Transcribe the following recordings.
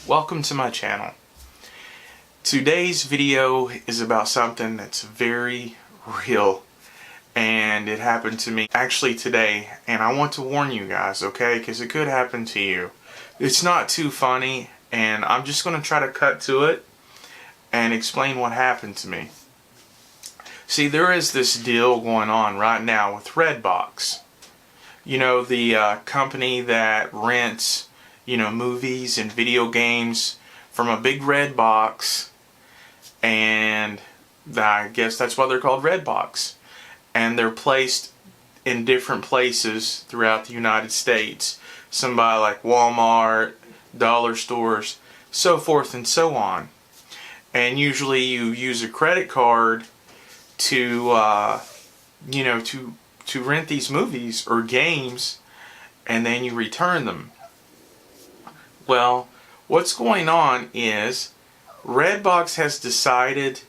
welcome to my channel. Today's video is about something that's very real, and it happened to me actually today, and I want to warn you guys, okay, because it could happen to you. It's not too funny, and I'm just going to try to cut to it and explain what happened to me. See, there is this deal going on right now with Redbox. You know, the company that rents, you know, movies and video games from a big red box, and I guess that's why they're called Redbox. And they're placed in different places throughout the United States. Some by like Walmart, dollar stores, so forth and so on. And usually you use a credit card to, you know, to rent these movies or games, and then you return them. Well, what's going on is Redbox has decided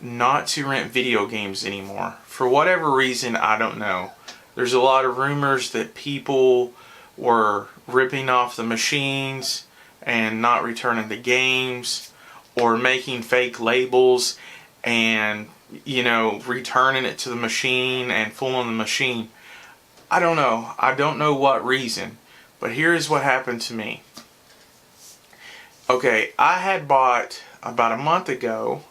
not to rent video games anymore. For whatever reason, I don't know. There's a lot of rumors that people were ripping off the machines and not returning the games, or making fake labels and, you know, returning it to the machine and fooling the machine. I don't know. I don't know what reason. But here's what happened to me. Okay, I had bought about a month ago,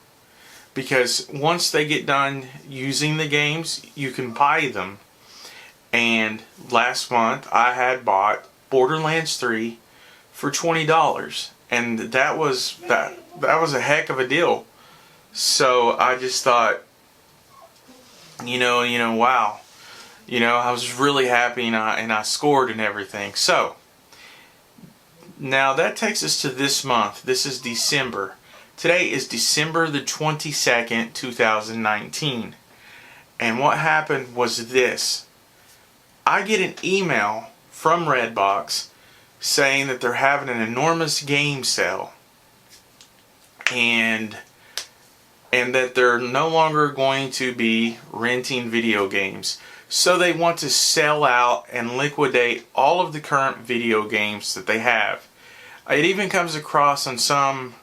because once they get done using the games, you can buy them. And last month I had bought Borderlands 3 for $20, and that was a heck of a deal. So I just thought, you know, wow, you know, I was really happy, and I scored and everything. So now that takes us to this month. This is December. Today is December the 22nd, 2019. And what happened was this. I get an email from Redbox saying that they're having an enormous game sale, and that they're no longer going to be renting video games. So they want to sell out and liquidate all of the current video games that they have. It even comes across on some,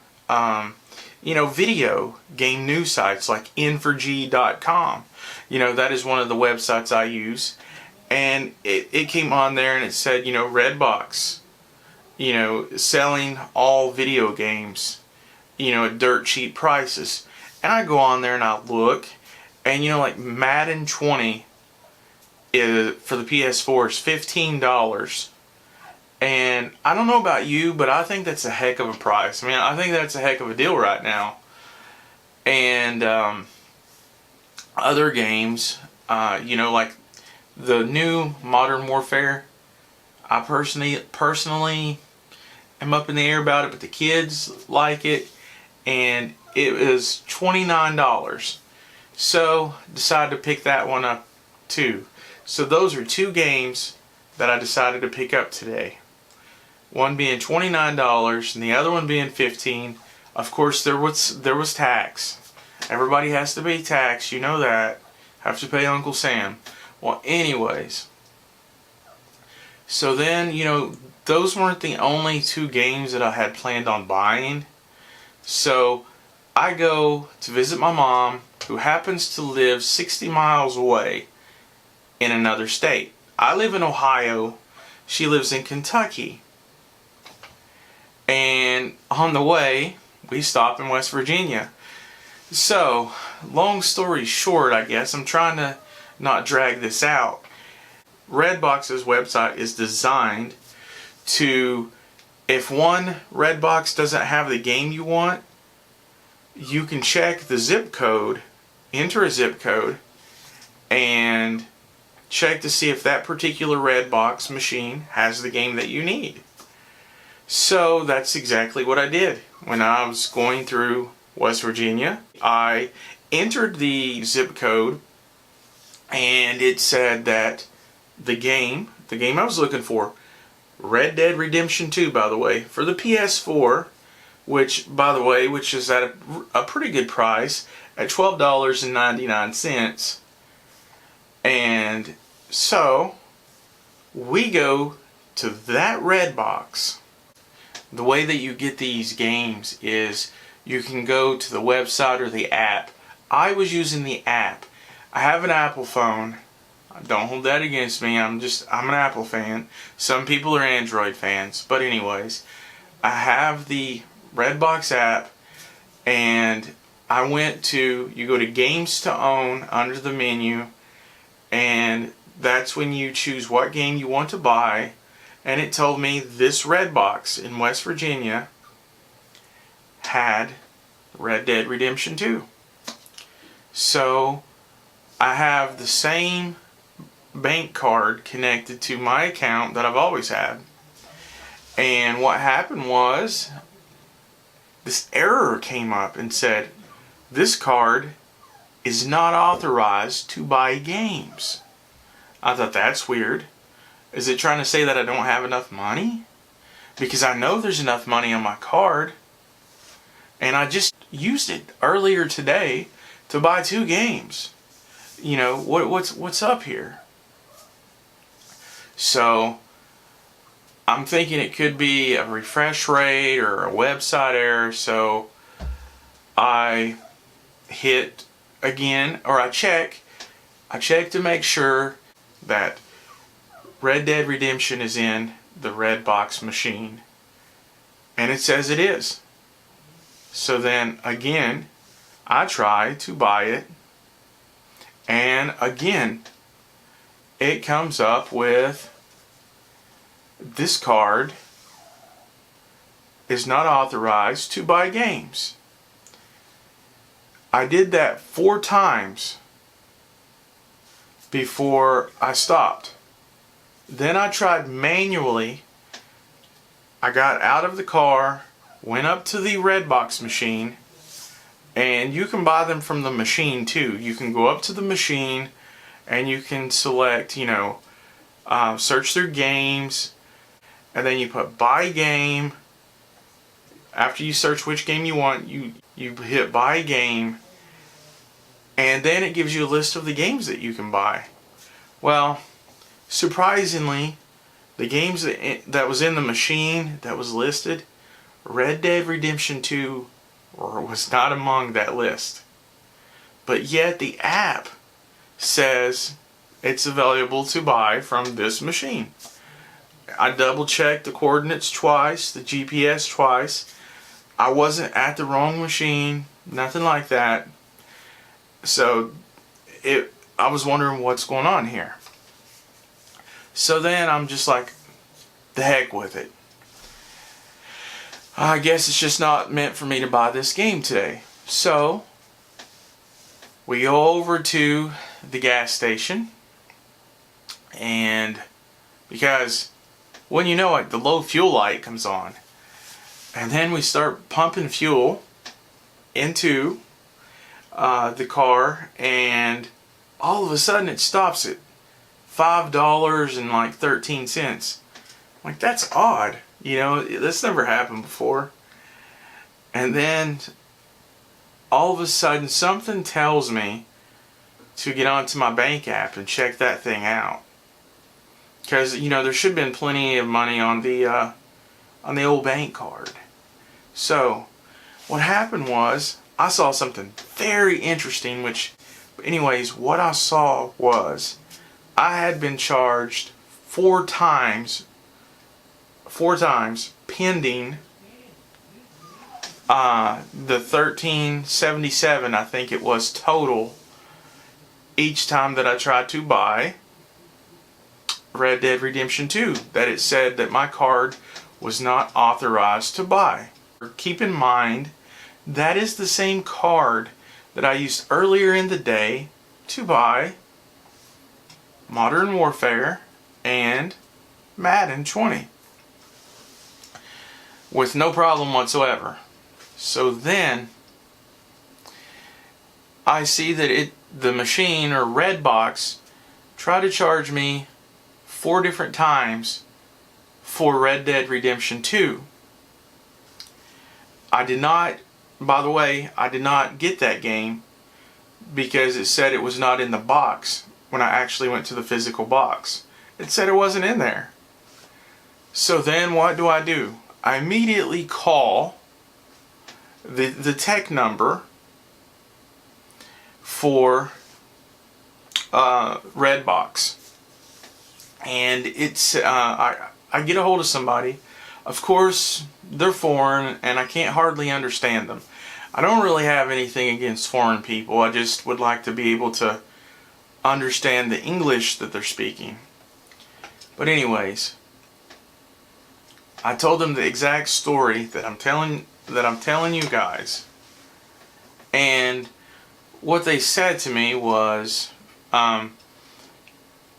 you know, video game news sites like N4G.com. You know, that is one of the websites I use. And it came on there and it said, you know, Redbox, you know, selling all video games, you know, at dirt cheap prices. And I go on there and I look, and you know, like Madden 20 for the PS4 is $15. And I don't know about you, but I think that's a heck of a price. I mean, I think that's a heck of a deal right now. And other games, you know, like the new Modern Warfare, I personally am up in the air about it, but the kids like it, and it is $29. So decided to pick that one up too. So those are two games that I decided to pick up today. One being $29 and the other one being $15. Of course, there was tax. Everybody has to pay tax, you know that. Have to pay Uncle Sam. Well, anyways. So then, you know, those weren't the only two games that I had planned on buying. So I go to visit my mom, who happens to live 60 miles away in another state. I live in Ohio. She lives in Kentucky. And on the way, we stop in West Virginia. So, long story short, I guess, I'm trying to not drag this out. Redbox's website is designed to, if one Redbox doesn't have the game you want, you can check the zip code, enter a zip code, and check to see if that particular Redbox machine has the game that you need. So that's exactly what I did. When I was going through West Virginia, I entered the zip code, and it said that the game I was looking for, Red Dead Redemption 2, by the way, for the PS4, which is at a pretty good price at $12.99. And so we go to that Redbox, The way that you get these games is you can go to the website or the app. I was using the app. I have an Apple phone. Don't hold that against me. I'm an Apple fan. Some people are Android fans. But anyways, I have the Redbox app, and I went to, you go to games to own under the menu, and that's when you choose what game you want to buy. And it told me this Redbox in West Virginia had Red Dead Redemption 2. So I have the same bank card connected to my account that I've always had. And what happened was this error came up and said, this card is not authorized to buy games. I thought, that's weird. Is it trying to say that I don't have enough money? Because I know there's enough money on my card. And I just used it earlier today to buy 2 games. You know, what's up here? So I'm thinking it could be a refresh rate or a website error. So I hit again, or I check to make sure that Red Dead Redemption is in the Redbox machine, and it says it is. So then again I try to buy it, and again it comes up with this card is not authorized to buy games. I did that 4 times before I stopped. Then I tried manually. I got out of the car, went up to the Redbox machine, and you can buy them from the machine too. You can go up to the machine and you can select, you know, search their games, and then you put buy game. After you search which game you want, you hit buy game, and then it gives you a list of the games that you can buy. Well, surprisingly, the games that was in the machine that was listed, Red Dead Redemption 2 was not among that list. But yet the app says it's available to buy from this machine. I double checked the coordinates twice, the GPS twice. I wasn't at the wrong machine, nothing like that. So I was wondering what's going on here. So then I'm just like, the heck with it. I guess it's just not meant for me to buy this game today. So we go over to the gas station, and because when you know it, the low fuel light comes on, and then we start pumping fuel into the car, and all of a sudden it stops at $5.13. Like, that's odd. You know, that's never happened before. And then all of a sudden something tells me to get onto my bank app and check that thing out. Because, you know, there should have been plenty of money on the old bank card. So what happened was I saw something very interesting, which, anyways, what I saw was I had been charged 4 times pending the $13.77, I think it was, total each time that I tried to buy Red Dead Redemption 2, that it said that my card was not authorized to buy. Keep in mind, that is the same card that I used earlier in the day to buy Modern Warfare and Madden 20 with no problem whatsoever. So then I see that the machine, or Redbox, tried to charge me 4 different times for Red Dead Redemption 2. I did not, by the way, I did not get that game because it said it was not in the box when I actually went to the physical box. It said it wasn't in there. So then what do? I I immediately call the tech number for Redbox, and it's I get a hold of somebody. Of course, they're foreign, and I can't hardly understand them. I don't really have anything against foreign people. I just would like to be able to understand the English that they're speaking. But anyways, I told them the exact story that I'm telling you guys, and what they said to me was,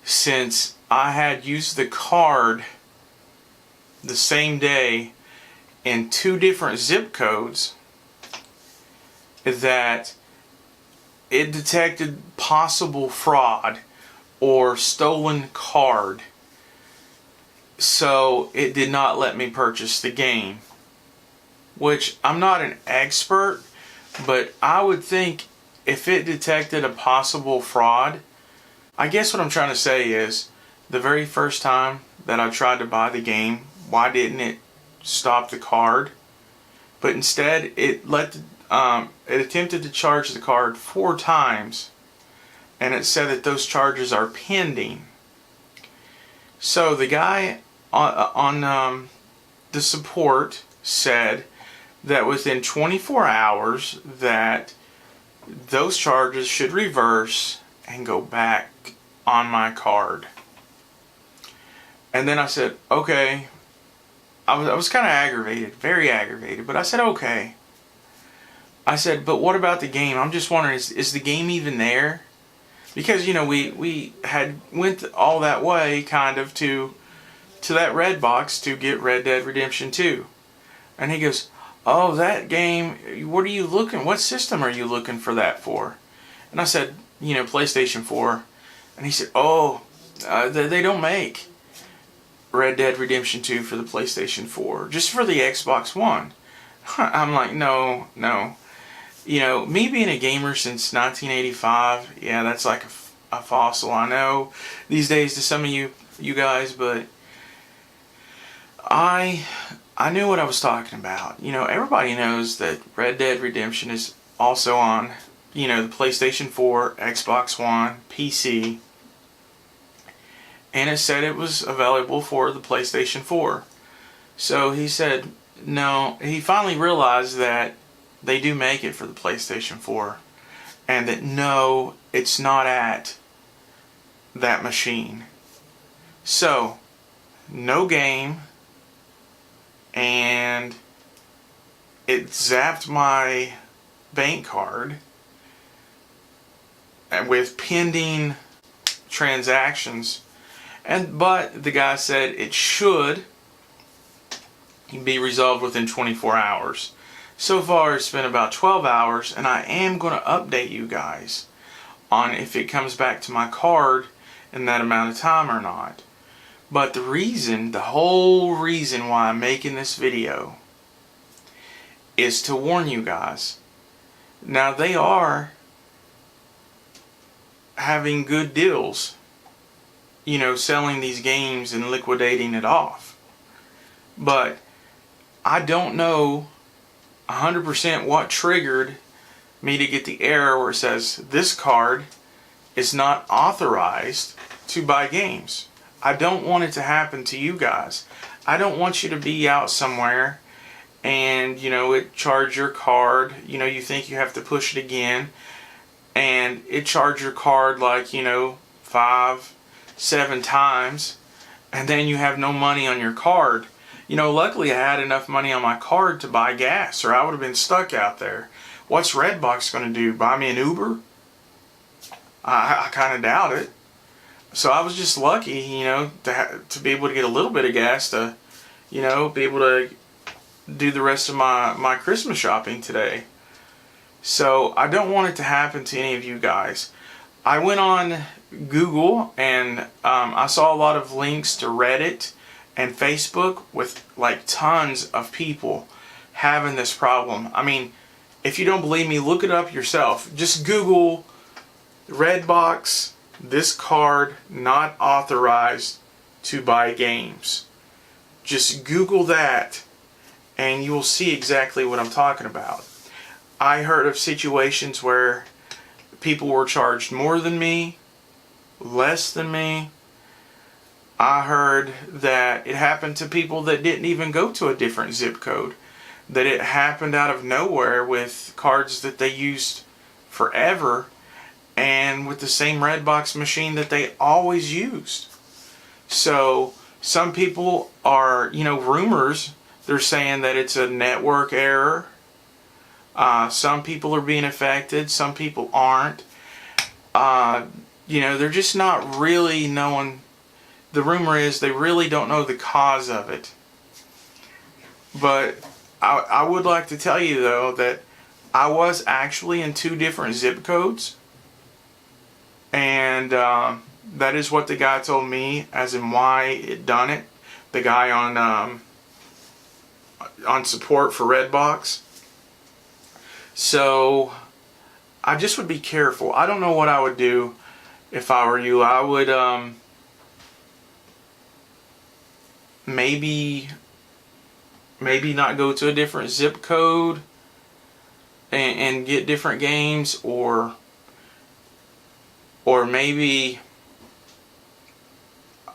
since I had used the card the same day in 2 different zip codes, that it detected possible fraud or stolen card, so it did not let me purchase the game. Which, I'm not an expert, but I would think if it detected a possible fraud, I guess what I'm trying to say is, the very first time that I tried to buy the game, why didn't it stop the card? But instead, it attempted to charge the card 4 times, and it said that those charges are pending. So the guy on the support said that within 24 hours that those charges should reverse and go back on my card. And then I said, okay. I was kind of aggravated, very aggravated, but I said, okay. I said, but what about the game? I'm just wondering, is the game even there? Because, you know, we had went all that way kind of to that Redbox to get Red Dead Redemption 2. And he goes, oh, that game, what system are you looking for that for? And I said, you know, PlayStation 4. And he said, oh, they don't make Red Dead Redemption 2 for the PlayStation 4, just for the Xbox One. I'm like, no. You know, me being a gamer since 1985, yeah, that's like a fossil, I know, these days to some of you guys, but I knew what I was talking about. You know, everybody knows that Red Dead Redemption is also on, you know, the PlayStation 4, Xbox One, PC, and it said it was available for the PlayStation 4. So he said, no, he finally realized that they do make it for the PlayStation 4, and that no, it's not at that machine. So, no game, and it zapped my bank card with pending transactions. But the guy said it should be resolved within 24 hours. So far it's been about 12 hours, and I am going to update you guys on if it comes back to my card in that amount of time or not. But the whole reason why I'm making this video is to warn you guys. Now, they are having good deals, you know, selling these games and liquidating it off. But I don't know 100% what triggered me to get the error where it says this card is not authorized to buy games. I don't want it to happen to you guys. I don't want you to be out somewhere and, you know, it charge your card, you know, you think you have to push it again, and it charge your card like, you know, 5, 7 times, and then you have no money on your card. You know, luckily I had enough money on my card to buy gas, or I would have been stuck out there. What's Redbox going to do? Buy me an Uber? I kind of doubt it. So I was just lucky, you know, to be able to get a little bit of gas to, you know, be able to do the rest of my Christmas shopping today. So I don't want it to happen to any of you guys. I went on Google and I saw a lot of links to Reddit and Facebook with like tons of people having this problem. I mean, if you don't believe me, look it up yourself. Just Google Redbox, this card not authorized to buy games. Just Google that, and you will see exactly what I'm talking about. I heard of situations where people were charged more than me, less than me. I heard that it happened to people that didn't even go to a different zip code. That it happened out of nowhere with cards that they used forever and with the same Redbox machine that they always used. So some people are, rumors, they're saying that it's a network error. Some people are being affected, some people aren't. They're just not really knowing. The rumor is they really don't know the cause of it. But I would like to tell you though that I was actually in 2 different zip codes, and that is what the guy told me as in why it done it. The guy on support for Redbox. So I just would be careful. I don't know what I would do if I were you. I would maybe not go to a different zip code and get different games, or maybe,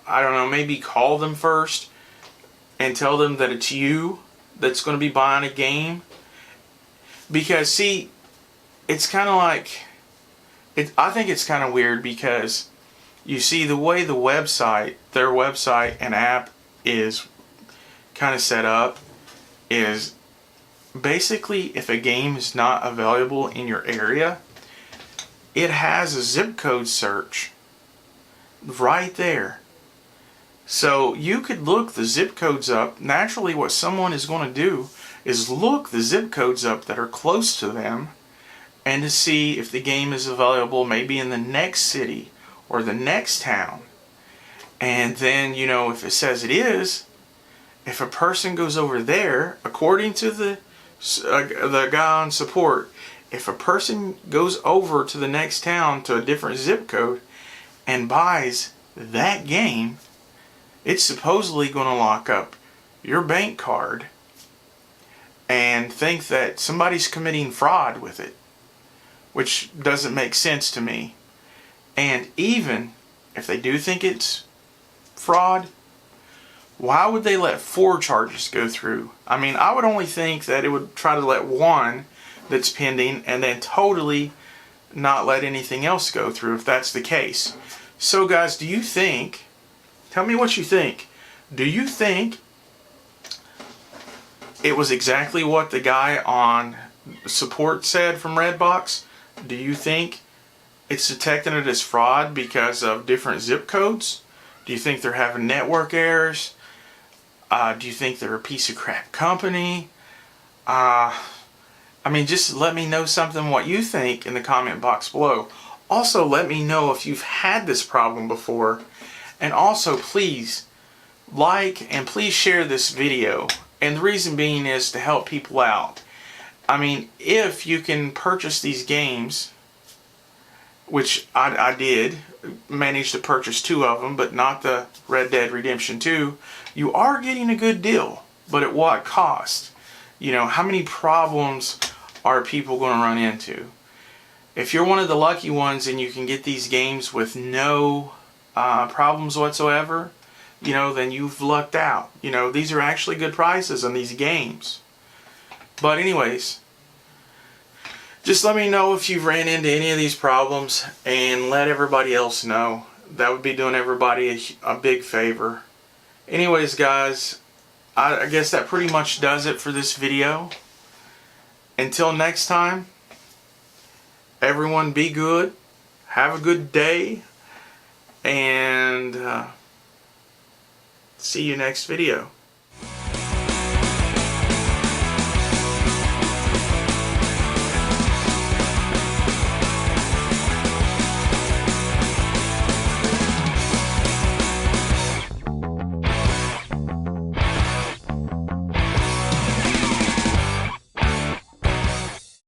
I don't know, maybe call them first and tell them that it's you that's going to be buying a game. Because see, it's kind of like, I think it's kind of weird because you see the way the website, their website and app is kind of set up is basically if a game is not available in your area, it has a zip code search right there. So you could look the zip codes up. Naturally what someone is going to do is look the zip codes up that are close to them and to see if the game is available maybe in the next city or the next town. And then, if it says it is, if a person goes over there, according to the guy on support, if a person goes over to the next town to a different zip code and buys that game, it's supposedly going to lock up your bank card and think that somebody's committing fraud with it, which doesn't make sense to me. And even if they do think it's fraud, why would they let 4 charges go through? I mean, I would only think that it would try to let 1 that's pending and then totally not let anything else go through if that's the case. So guys, do you think, tell me what you think, do you think it was exactly what the guy on support said from Redbox? Do you think it's detecting it as fraud because of different zip codes? Do you think they're having network errors? Do you think they're a piece of crap company? I mean, just let me know what you think in the comment box below. Also, let me know if you've had this problem before. And also, please like and please share this video. And the reason being is to help people out. I mean, if you can purchase these games, which I did manage to purchase 2 of them, but not the Red Dead Redemption 2, you are getting a good deal. But at what cost? How many problems are people going to run into? If you're one of the lucky ones and you can get these games with no problems whatsoever, then you've lucked out. These are actually good prices on these games. But anyways, just let me know if you've ran into any of these problems and let everybody else know. That would be doing everybody a big favor. Anyways guys, I guess that pretty much does it for this video. Until next time, everyone be good, have a good day, and see you next video.